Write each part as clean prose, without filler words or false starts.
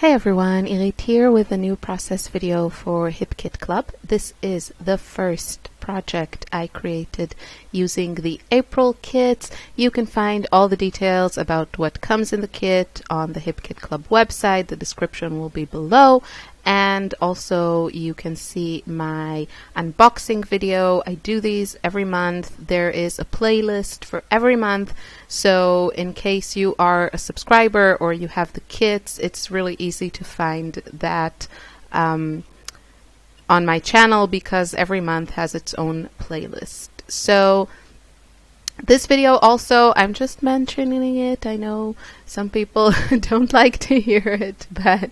Hey everyone, Irit here with a new process video for HipKit Club. This is the first project I created using the April kits. You can find all the details about what comes in the kit on the HipKit Club website. The description will be below. And also you can see my unboxing video. I do these every month. There is a playlist for every month. So in case you are a subscriber or you have the kits, it's really easy to find that on my channel because every month has its own playlist. So this video also, I'm just mentioning it. I know some people don't like to hear it, but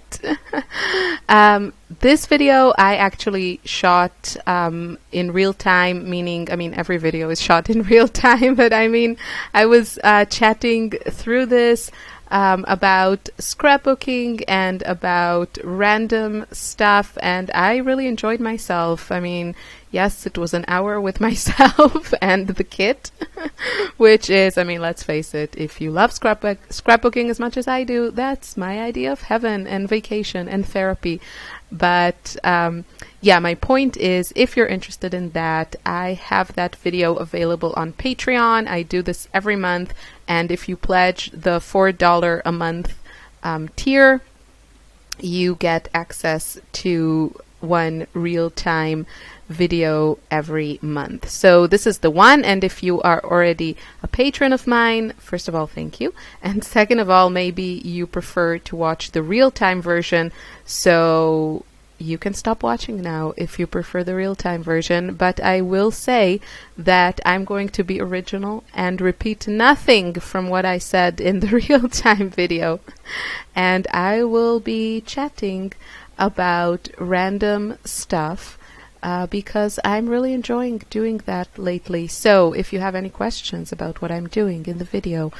this video I actually shot in real time, meaning, every video is shot in real time, but I was chatting through this about scrapbooking and about random stuff, and I really enjoyed myself. Yes, it was an hour with myself and the kit, which is, let's face it, if you love scrapbooking as much as I do, that's my idea of heaven and vacation and therapy. But yeah, my point is, if you're interested in that, I have that video available on Patreon. I do this every month, and if you pledge the $4 a month tier, you get access to one real-time video every month. So this is the one, and if you are already a patron of mine, first of all, thank you, and second of all, maybe you prefer to watch the real-time version, so you can stop watching now if you prefer the real-time version. But I will say that I'm going to be original and repeat nothing from what I said in the real-time video, and I will be chatting about random stuff because I'm really enjoying doing that lately. So if you have any questions about what I'm doing in the video,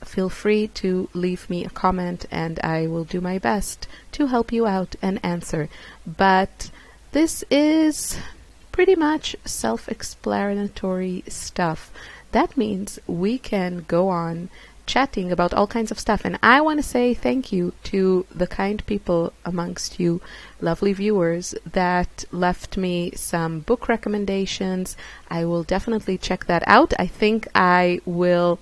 feel free to leave me a comment and I will do my best to help you out and answer. But this is pretty much self-explanatory stuff. That means we can go on chatting about all kinds of stuff, and I want to say thank you to the kind people amongst you lovely viewers that left me some book recommendations. I will definitely check that out. I think I will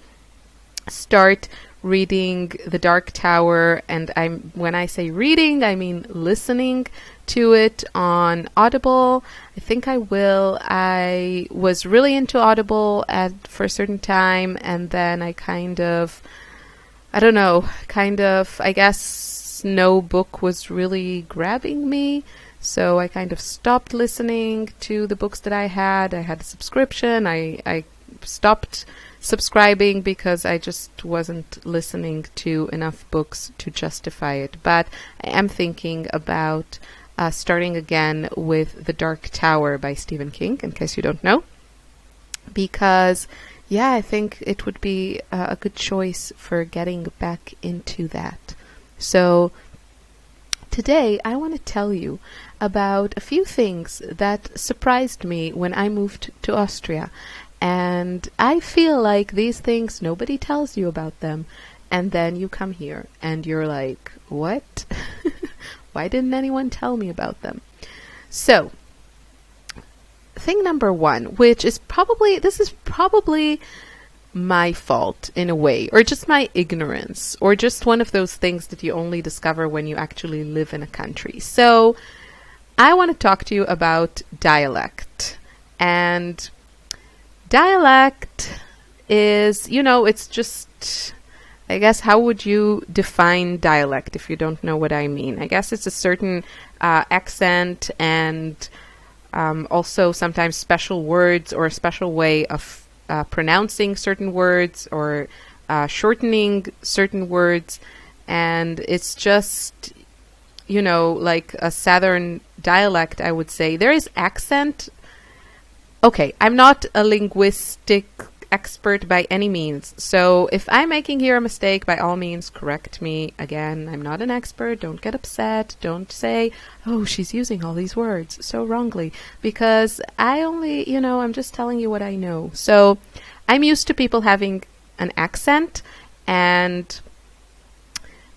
start reading The Dark Tower, and when I say reading, I mean listening to it on Audible. I think I will. I was really into Audible for a certain time, and then I I guess no book was really grabbing me, so I kind of stopped listening to the books that I had. I had a subscription. I stopped subscribing because I just wasn't listening to enough books to justify it. But I am thinking about starting again with The Dark Tower by Stephen King, in case you don't know, because yeah, I think it would be a good choice for getting back into that. So today I want to tell you about a few things that surprised me when I moved to Austria. And I feel like these things, nobody tells you about them. And then you come here and you're like, what? Why didn't anyone tell me about them? So, thing number one, which is this is probably my fault in a way, or just my ignorance, or just one of those things that you only discover when you actually live in a country. So, I want to talk to you about dialect. And dialect is, it's just, I guess, how would you define dialect if you don't know what I mean? I guess it's a certain accent and also sometimes special words or a special way of pronouncing certain words or shortening certain words. And it's just, like a southern dialect, I would say. There is accent. Okay, I'm not a linguistic expert by any means, so if I'm making here a mistake, by all means correct me. Again, I'm not an expert. Don't get upset. Don't say, oh, she's using all these words so wrongly, because I only, I'm just telling you what I know. So I'm used to people having an accent, and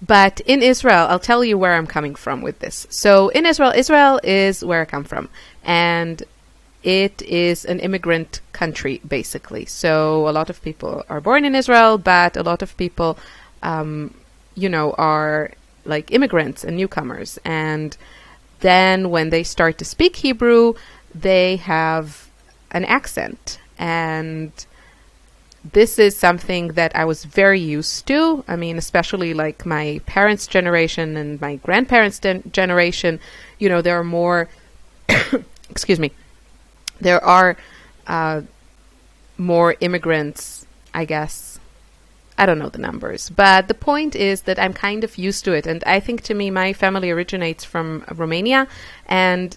But in Israel, I'll tell you where I'm coming from with this. So in Israel, Israel is where I come from. And it is an immigrant country, basically. So a lot of people are born in Israel, but a lot of people, are like immigrants and newcomers. And then when they start to speak Hebrew, they have an accent. And this is something that I was very used to. I mean, especially like my parents' generation and my grandparents' generation, there are more, excuse me, there are more immigrants, I guess. I don't know the numbers, but the point is that I'm kind of used to it. And I think, to me, my family originates from Romania, and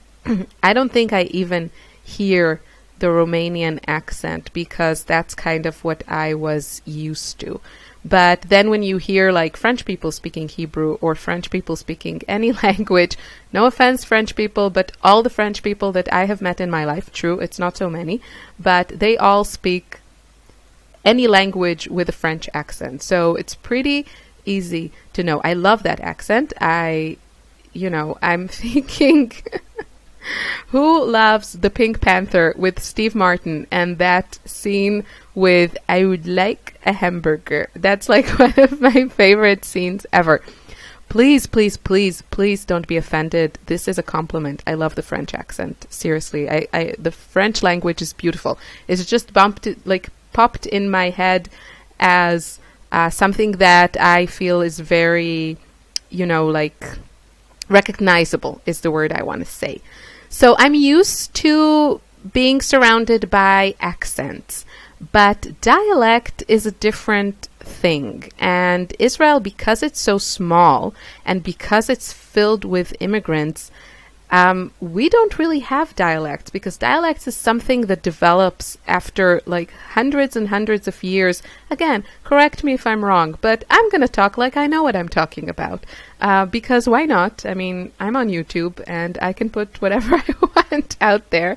I don't think I even hear the Romanian accent, because that's kind of what I was used to. But then when you hear like French people speaking Hebrew or French people speaking any language, no offense French people, but all the French people that I have met in my life, true, it's not so many, but they all speak any language with a French accent. So it's pretty easy to know. I love that accent. I'm thinking... Who loves the Pink Panther with Steve Martin and that scene with "I would like a hamburger"? That's like one of my favorite scenes ever. Please, please, please, please don't be offended. This is a compliment. I love the French accent. Seriously, the French language is beautiful. It's just popped in my head as something that I feel is very, recognizable is the word I want to say. So I'm used to being surrounded by accents, but dialect is a different thing. And Israel, because it's so small and because it's filled with immigrants, we don't really have dialects, because dialects is something that develops after like hundreds and hundreds of years. Again, correct me if I'm wrong, but I'm going to talk like I know what I'm talking about, because why not? I mean, I'm on YouTube and I can put whatever I want out there,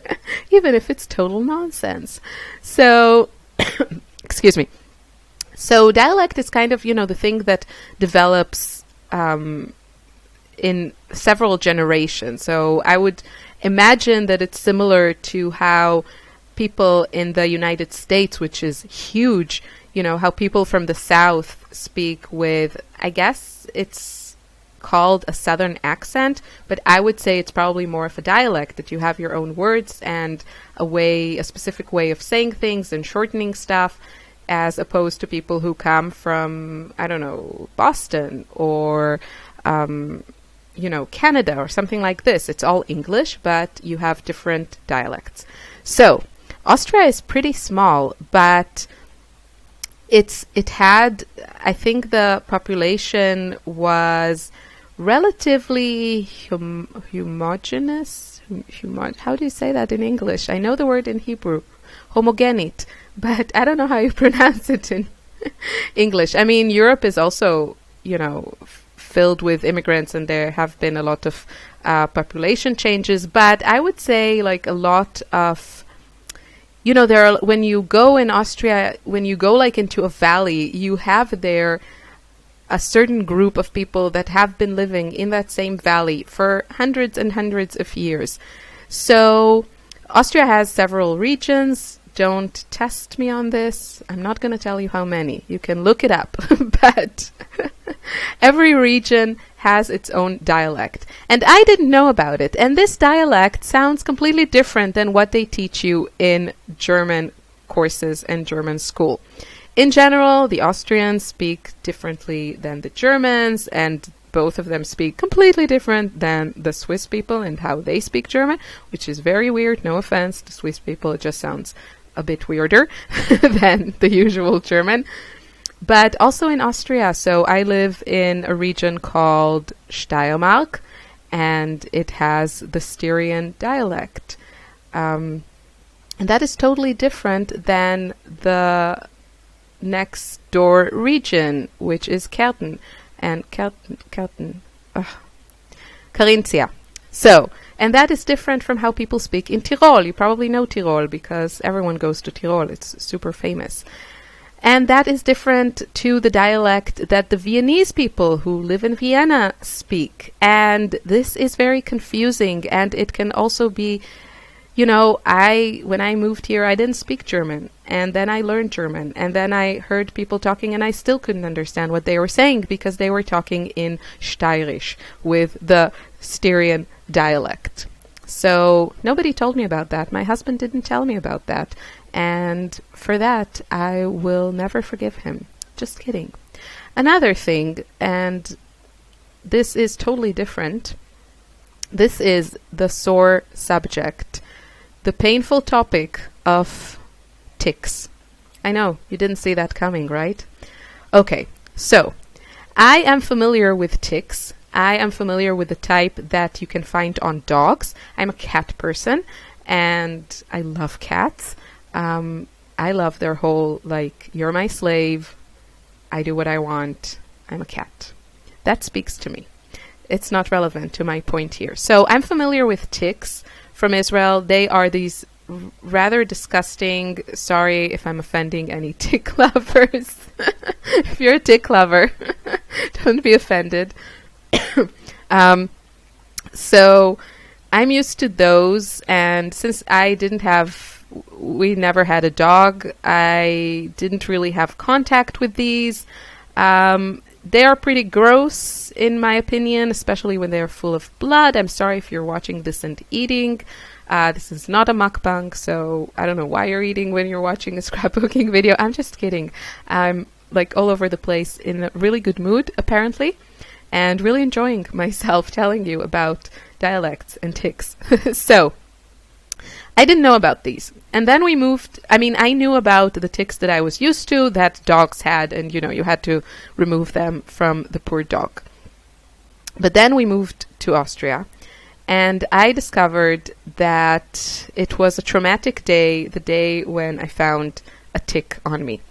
even if it's total nonsense. So, excuse me. So dialect is kind of, the thing that develops in several generations. So I would imagine that it's similar to how people in the United States, which is huge, how people from the South speak with, I guess it's called a Southern accent, but I would say it's probably more of a dialect, that you have your own words and a specific way of saying things and shortening stuff, as opposed to people who come from, I don't know, Boston or Canada or something like this. It's all English, but you have different dialects. So Austria is pretty small, but it had, I think the population was relatively homogeneous. How do you say that in English? I know the word in Hebrew, homogenate, but I don't know how you pronounce it in English. I mean, Europe is also, filled with immigrants, and there have been a lot of population changes, but I would say like a lot of, there are, when you go in Austria, when you go like into a valley, you have there a certain group of people that have been living in that same valley for hundreds and hundreds of years. So Austria has several regions. Don't test me on this. I'm not going to tell you how many. You can look it up. But every region has its own dialect. And I didn't know about it. And this dialect sounds completely different than what they teach you in German courses and German school. In general, the Austrians speak differently than the Germans, and both of them speak completely different than the Swiss people and how they speak German, which is very weird. No offense to Swiss people. It just sounds a bit weirder than the usual German. But also in Austria. So I live in a region called Steiermark, and it has the Styrian dialect. And that is totally different than the next door region, which is Kärnten and Carinthia. So, and that is different from how people speak in Tyrol. You probably know Tyrol because everyone goes to Tyrol. It's super famous. And that is different to the dialect that the Viennese people who live in Vienna speak. And this is very confusing, and it can also be, when I moved here, I didn't speak German, and then I learned German, and then I heard people talking, and I still couldn't understand what they were saying because they were talking in Steirisch with the Styrian dialect. So nobody told me about that. My husband didn't tell me about that. And for that, I will never forgive him. Just kidding. Another thing, and this is totally different. This is the sore subject, the painful topic of ticks. I know, you didn't see that coming, right? Okay, so I am familiar with ticks. I am familiar with the type that you can find on dogs. I'm a cat person, and I love cats. I love their whole, you're my slave, I do what I want, I'm a cat. That speaks to me. It's not relevant to my point here. So I'm familiar with ticks from Israel. They are these rather disgusting, sorry if I'm offending any tick lovers. If you're a tick lover, don't be offended. So I'm used to those, and since we never had a dog, I didn't really have contact with these. They are pretty gross, in my opinion, especially when they're full of blood. I'm sorry if you're watching this and eating. This is not a mukbang, so I don't know why you're eating when you're watching a scrapbooking video. I'm just kidding. I'm all over the place in a really good mood, apparently, and really enjoying myself telling you about dialects and ticks. So I didn't know about these. And then we moved, I knew about the ticks that I was used to, that dogs had, and you had to remove them from the poor dog. But then we moved to Austria, and I discovered that it was a traumatic day, the day when I found a tick on me.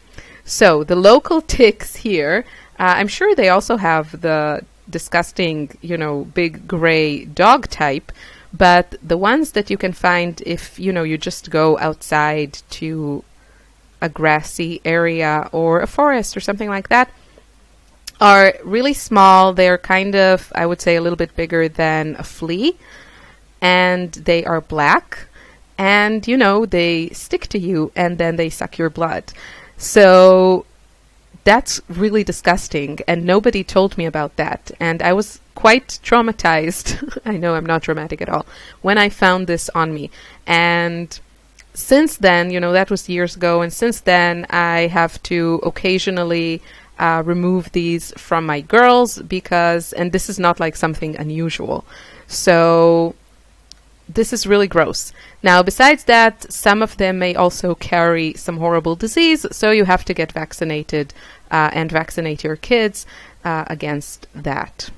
So the local ticks here, I'm sure they also have the disgusting, big gray dog type, but the ones that you can find if, you just go outside to a grassy area or a forest or something like that, are really small. They're kind of, I would say, a little bit bigger than a flea, and they are black, and, they stick to you, and then they suck your blood. So that's really disgusting, and nobody told me about that, and I was quite traumatized. I know I'm not dramatic at all, when I found this on me. And since then, that was years ago, and since then I have to occasionally remove these from my girls and this is not something unusual. So this is really gross. Now, besides that, some of them may also carry some horrible disease, so you have to get vaccinated and vaccinate your kids against that.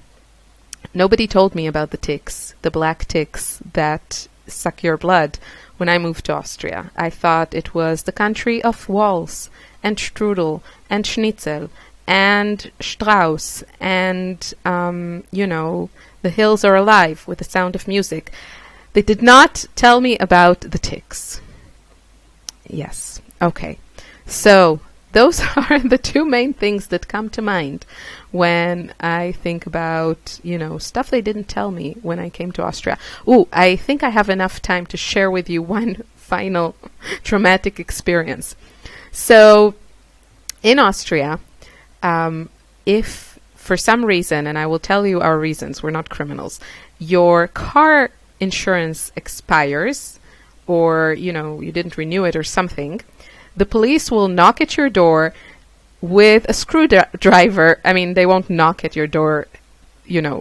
Nobody told me about the ticks, the black ticks that suck your blood when I moved to Austria. I thought it was the country of waltz and strudel and schnitzel and Strauss and, the hills are alive with the sound of music. They did not tell me about the ticks. Yes. Okay. So those are the two main things that come to mind when I think about, stuff they didn't tell me when I came to Austria. Ooh, I think I have enough time to share with you one final traumatic experience. So in Austria, if for some reason, and I will tell you our reasons, we're not criminals, your car insurance expires, or, you didn't renew it or something, the police will knock at your door with a screwdriver. They won't knock at your door,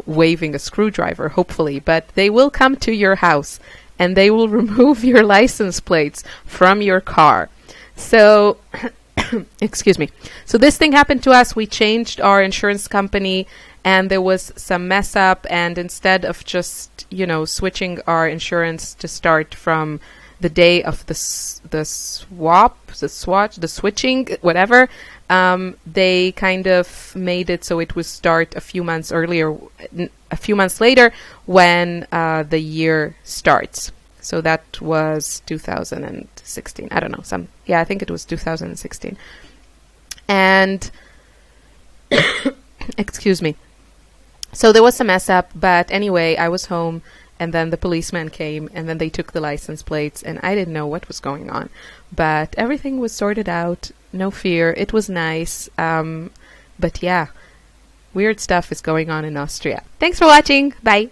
waving a screwdriver, hopefully, but they will come to your house and they will remove your license plates from your car. So, excuse me. So this thing happened to us. We changed our insurance company, and there was some mess up, and instead of just, switching our insurance to start from the day of the switching, whatever, they kind of made it so it would start a few months later when the year starts. So that was 2016. I don't know. I think it was 2016. And excuse me. So there was some mess up, but anyway, I was home, and then the policeman came, and then they took the license plates, and I didn't know what was going on. But everything was sorted out, no fear. It was nice. But yeah, weird stuff is going on in Austria. Thanks for watching. Bye.